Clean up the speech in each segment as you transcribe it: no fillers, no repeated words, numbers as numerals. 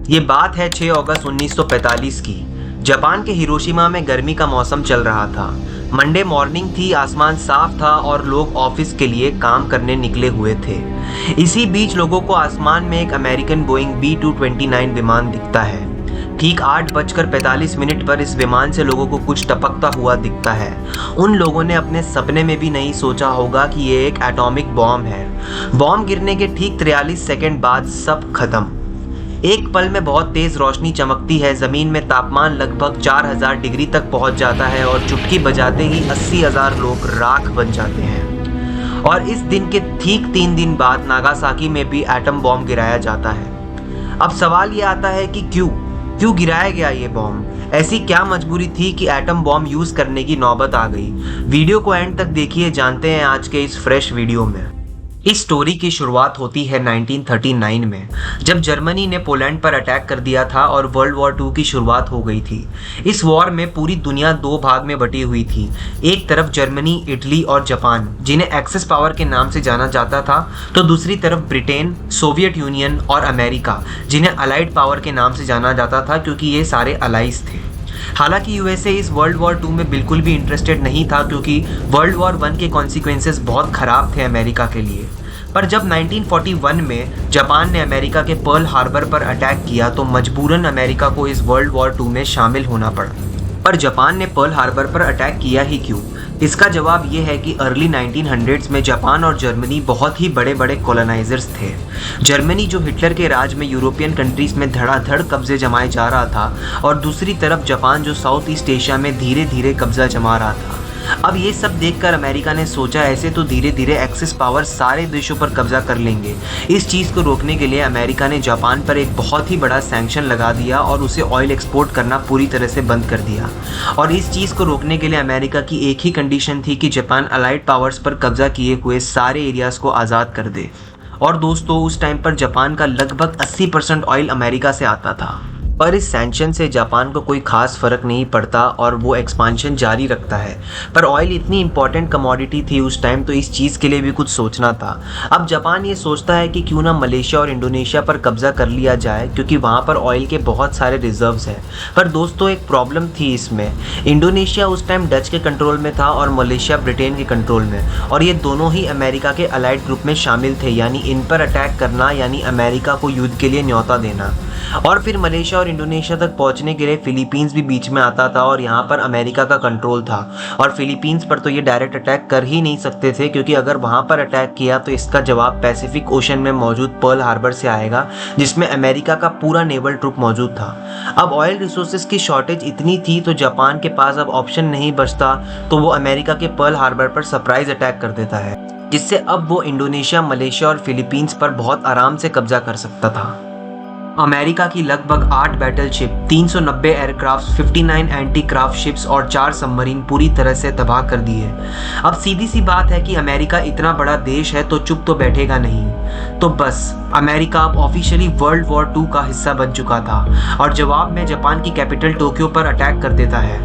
ये बात है 6 अगस्त 1945 की। जापान के हिरोशिमा में गर्मी का मौसम चल रहा था। मंडे मॉर्निंग थी, आसमान साफ था और लोग ऑफिस के लिए काम करने निकले हुए थे। इसी बीच लोगों को आसमान में एक अमेरिकन बोइंग B-229 विमान दिखता है। ठीक 8:45 पर इस विमान से लोगों को कुछ टपकता हुआ दिखता है। उन लोगों ने अपने सपने में भी नहीं सोचा होगा कि ये एक एटॉमिक बॉम्ब है। बॉम्ब गिरने के ठीक 43 सेकंड बाद सब खत्म। एक पल में बहुत तेज रोशनी चमकती है, जमीन में तापमान लगभग 4000 डिग्री तक पहुंच जाता है और चुटकी बजाते ही 80,000 लोग राख बन जाते हैं। और इस दिन के ठीक 3 दिन बाद नागासाकी में भी एटम बॉम्ब गिराया जाता है। अब सवाल ये आता है कि क्यों गिराया गया ये बॉम्ब? ऐसी क्या मजबूरी थी कि एटम बॉम्ब यूज करने की नौबत आ गई? वीडियो को एंड तक देखिए, जानते हैं आज के इस फ्रेश वीडियो में। इस स्टोरी की शुरुआत होती है 1939 में, जब जर्मनी ने पोलैंड पर अटैक कर दिया था और वर्ल्ड वॉर 2 की शुरुआत हो गई थी। इस वॉर में पूरी दुनिया 2 भाग में बटी हुई थी। एक तरफ जर्मनी, इटली और जापान, जिन्हें एक्सेस पावर के नाम से जाना जाता था, तो दूसरी तरफ ब्रिटेन, सोवियत यूनियन और अमेरिका, जिन्हें अलाइड पावर के नाम से जाना जाता था क्योंकि ये सारे अलाइज थे। हालांकि यूएसए इस वर्ल्ड वॉर 2 में बिल्कुल भी इंटरेस्टेड नहीं था क्योंकि वर्ल्ड वॉर 1 के कॉन्सिक्वेंसेस बहुत खराब थे अमेरिका के लिए। पर जब 1941 में जापान ने अमेरिका के पर्ल हार्बर पर अटैक किया तो मजबूरन अमेरिका को इस वर्ल्ड वॉर 2 में शामिल होना पड़ा। पर जापान ने पर्ल हार्बर पर अटैक किया ही क्यों? इसका जवाब ये है कि अर्ली 1900s में जापान और जर्मनी बहुत ही बड़े बड़े कॉलोनाइजर्स थे। जर्मनी जो हिटलर के राज में यूरोपियन कंट्रीज में धड़ाधड़ कब्जे जमाए जा रहा था और दूसरी तरफ जापान जो साउथ ईस्ट एशिया में धीरे धीरे कब्जा जमा रहा था। अब ये सब देखकर अमेरिका ने सोचा ऐसे तो धीरे धीरे एक्सिस पावर सारे देशों पर कब्जा कर लेंगे। इस चीज़ को रोकने के लिए अमेरिका ने जापान पर एक बहुत ही बड़ा सैंक्शन लगा दिया और उसे ऑयल एक्सपोर्ट करना पूरी तरह से बंद कर दिया। और इस चीज़ को रोकने के लिए अमेरिका की एक ही कंडीशन थी कि जापान अलाइड पावर्स पर कब्जा किए हुए सारे एरियाज़ को आज़ाद कर दे। और दोस्तों, उस टाइम पर जापान का लगभग 80% ऑयल अमेरिका से आता था। पर इस सैंक्शन से जापान को कोई खास फर्क नहीं पड़ता और वो एक्सपांशन जारी रखता है। पर ऑयल इतनी इंपॉर्टेंट कमोडिटी थी उस टाइम, तो इस चीज़ के लिए भी कुछ सोचना था। अब जापान ये सोचता है कि क्यों ना मलेशिया और इंडोनेशिया पर कब्जा कर लिया जाए क्योंकि वहाँ पर ऑयल के बहुत सारे रिजर्व्स हैं। पर दोस्तों, एक प्रॉब्लम थी इसमें। इंडोनेशिया उस टाइम डच के कंट्रोल में था और मलेशिया ब्रिटेन के कंट्रोल में, और ये दोनों ही अमेरिका के अलाइड ग्रुप में शामिल थे। यानी इन पर अटैक करना यानी अमेरिका को युद्ध के लिए न्योता देना। और फिर मलेशिया और इंडोनेशिया तक पहुंचने के लिए फिलीपींस भी बीच में आता था और यहाँ पर अमेरिका का कंट्रोल था। और फिलीपींस पर तो ये डायरेक्ट अटैक कर ही नहीं सकते थे क्योंकि अगर वहाँ पर अटैक किया तो इसका जवाब पैसिफिक ओशन में मौजूद पर्ल हार्बर से आएगा, जिसमें अमेरिका का पूरा नेवल ट्रुप मौजूद था। अब ऑयल रिसोर्सेज की शॉर्टेज इतनी थी तो जापान के पास अब ऑप्शन नहीं बचता, तो वो अमेरिका के पर्ल हार्बर पर सरप्राइज अटैक कर देता है, जिससे अब वो इंडोनेशिया, मलेशिया और फिलीपींस पर बहुत आराम से कब्जा कर सकता था। अमेरिका की लगभग 8 battleship, 390 aircraft, 59 anti craft ships और 4 सबमरीन पूरी तरह से तबाह कर दिए। अब सीधी सी बात है कि अमेरिका इतना बड़ा देश है तो चुप तो बैठेगा नहीं। तो बस अमेरिका अब ऑफिशियली वर्ल्ड वॉर 2 का हिस्सा बन चुका था और जवाब में जापान की कैपिटल टोक्यो पर अटैक कर देता है।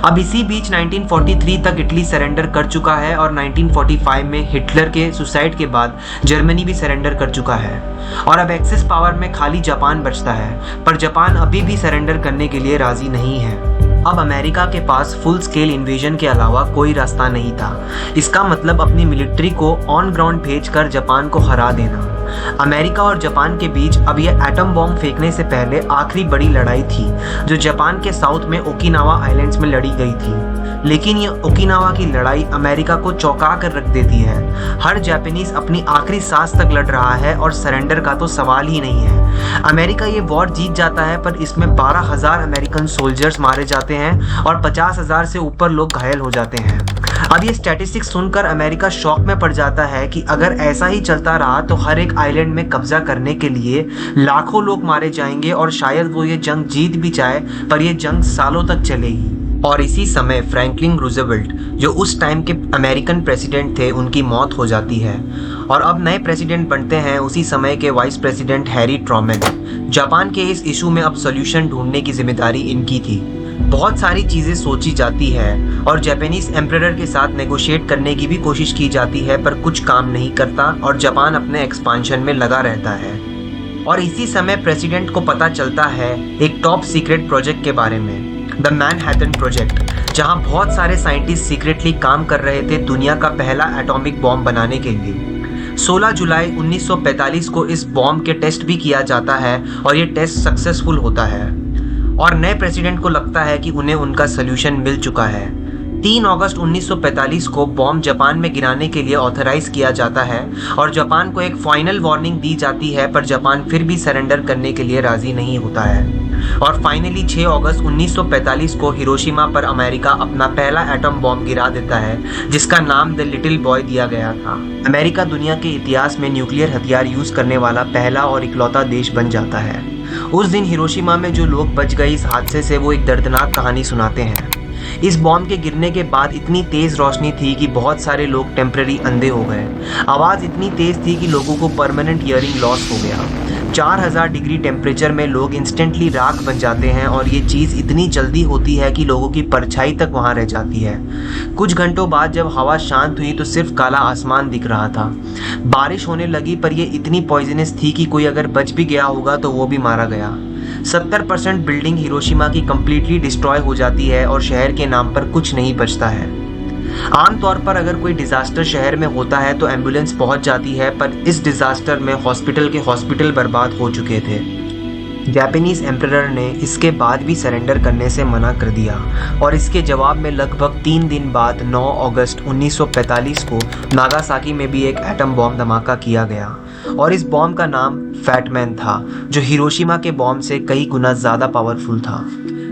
अब इसी बीच 1943 तक इटली सरेंडर कर चुका है और 1945 में हिटलर के सुसाइड के बाद जर्मनी भी सरेंडर कर चुका है और अब एक्सेस पावर में खाली जापान बचता है। पर जापान अभी भी सरेंडर करने के लिए राजी नहीं है। अब अमेरिका के पास फुल स्केल इन्वेजन के अलावा कोई रास्ता नहीं था। इसका मतलब अपनी मिलिट्री को ऑन ग्राउंड भेजकर जापान को हरा देना। अमेरिका और जापान के बीच अब यह एटम बॉम्ब फेंकने से पहले आखिरी बड़ी लड़ाई थी जो जापान के साउथ में ओकिनावा आइलैंड्स में लड़ी गई थी। लेकिन ये ओकिनावा की लड़ाई अमेरिका को चौंका कर रख देती है। हर जापानीज अपनी आखिरी सांस तक लड़ रहा है और सरेंडर का तो सवाल ही नहीं है। अमेरिका ये वॉर जीत जाता है पर इसमें 12,000 अमेरिकन सोल्जर्स मारे जाते हैं और 50,000 से ऊपर लोग घायल हो जाते हैं। अब ये स्टैटिस्टिक्स सुनकर अमेरिका शॉक में पड़ जाता है कि अगर ऐसा ही चलता रहा तो हर एक आइलैंड में कब्जा करने के लिए लाखों लोग मारे जाएंगे और शायद वो ये जंग जीत भी जाए, पर ये जंग सालों तक चलेगी। और इसी समय फ्रैंकलिन रूजवेल्ट, जो उस टाइम के अमेरिकन प्रेसिडेंट थे, उनकी मौत हो जाती है और अब नए प्रेसिडेंट बनते हैं उसी समय के vice president Harry Trueman. Japan के इस इशू में अब सॉल्यूशन ढूंढने की जिम्मेदारी इनकी थी। बहुत सारी चीज़ें सोची जाती है और जापानीज एम्परर के साथ नेगोशिएट करने की भी कोशिश की जाती है, पर कुछ काम नहीं करता और जापान अपने एक्सपांशन में लगा रहता है। और इसी समय प्रेसिडेंट को पता चलता है एक टॉप सीक्रेट प्रोजेक्ट के बारे में, द मैनहट्टन प्रोजेक्ट, जहां बहुत सारे साइंटिस्ट सीक्रेटली काम कर रहे थे दुनिया का पहला एटॉमिक बॉम्ब बनाने के लिए। 16 जुलाई 1945 को इस बॉम्ब के टेस्ट भी किया जाता है और ये टेस्ट सक्सेसफुल होता है और नए प्रेसिडेंट को लगता है कि उन्हें उनका सल्यूशन मिल चुका है। 3 अगस्त 1945 को बॉम्ब जापान में गिराने के लिए ऑथराइज किया जाता है और जापान को एक फाइनल वार्निंग दी जाती है, पर जापान फिर भी सरेंडर करने के लिए राजी नहीं होता है। और फाइनली 6 अगस्त 1945 को हिरोशिमा पर अमेरिका अपना पहला एटम बॉम्ब गिरा देता है, जिसका नाम द लिटिल बॉय दिया गया था। अमेरिका दुनिया के इतिहास में न्यूक्लियर हथियार यूज करने वाला पहला और इकलौता देश बन जाता है। उस दिन हिरोशिमा में जो लोग बच गए इस हादसे से वो एक दर्दनाक कहानी सुनाते हैं। इस बॉम्ब के गिरने के बाद इतनी तेज रोशनी थी कि बहुत सारे लोग टेम्पररी अंधे हो गए। आवाज़ इतनी तेज थी कि लोगों को परमानेंट हियरिंग लॉस हो गया। 4000 डिग्री टेम्परेचर में लोग इंस्टेंटली राख बन जाते हैं और ये चीज़ इतनी जल्दी होती है कि लोगों की परछाई तक वहाँ रह जाती है। कुछ घंटों बाद जब हवा शांत हुई तो सिर्फ काला आसमान दिख रहा था। बारिश होने लगी, पर ये इतनी पॉइजनस थी कि कोई अगर बच भी गया होगा तो वो भी मारा गया। 70% बिल्डिंग हिरोशिमा की कंप्लीटली डिस्ट्रॉय हो जाती है और शहर के नाम पर कुछ नहीं बचता है। आमतौर पर अगर कोई डिजास्टर शहर में होता है तो एम्बुलेंस पहुंच जाती है, पर इस डिजास्टर में हॉस्पिटल के हॉस्पिटल बर्बाद हो चुके थे। जापानीज एम्परर ने इसके बाद भी सरेंडर करने से मना कर दिया और इसके जवाब में लगभग 3 दिन बाद 9 अगस्त 1945 को नागासाकी में भी एक एटम बॉम्ब धमाका किया गया और इस बॉम्ब का नाम फैटमैन था, जो हिरोशिमा के बॉम्ब से कई गुना ज़्यादा पावरफुल था।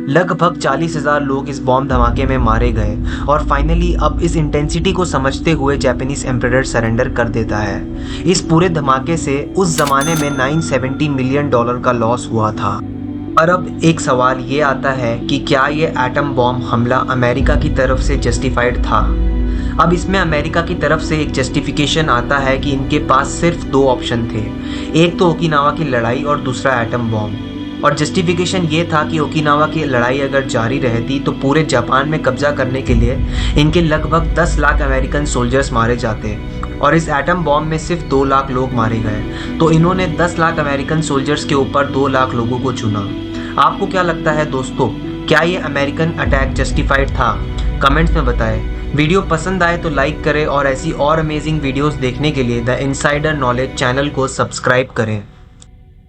लगभग 40,000 लोग इस बॉम्ब धमाके में मारे गए और फाइनली अब इस इंटेंसिटी को समझते हुए जापानीज एम्परर सरेंडर कर देता है। इस पूरे धमाके से उस जमाने में $970 मिलियन का लॉस हुआ था। पर अब एक सवाल ये आता है कि क्या ये एटम बॉम्ब हमला अमेरिका की तरफ से जस्टिफाइड था? अब इसमें अमेरिका की तरफ से एक जस्टिफिकेशन आता है कि इनके पास सिर्फ 2 ऑप्शन थे, एक तो ओकिनावा की लड़ाई और दूसरा एटम बॉम्ब। और जस्टिफिकेशन ये था कि ओकिनावा की लड़ाई अगर जारी रहती तो पूरे जापान में कब्जा करने के लिए इनके लगभग 10 लाख अमेरिकन सोल्जर्स मारे जाते और इस एटम बॉम्ब में सिर्फ 2 लाख लोग मारे गए, तो इन्होंने 10 लाख अमेरिकन सोल्जर्स के ऊपर 2 लाख लोगों को चुना। आपको क्या लगता है दोस्तों, क्या ये अमेरिकन अटैक जस्टिफाइड था? कमेंट्स में बताएं। वीडियो पसंद आए तो लाइक करें और ऐसी और अमेजिंग वीडियोस देखने के लिए द इनसाइडर नॉलेज चैनल को सब्सक्राइब करें।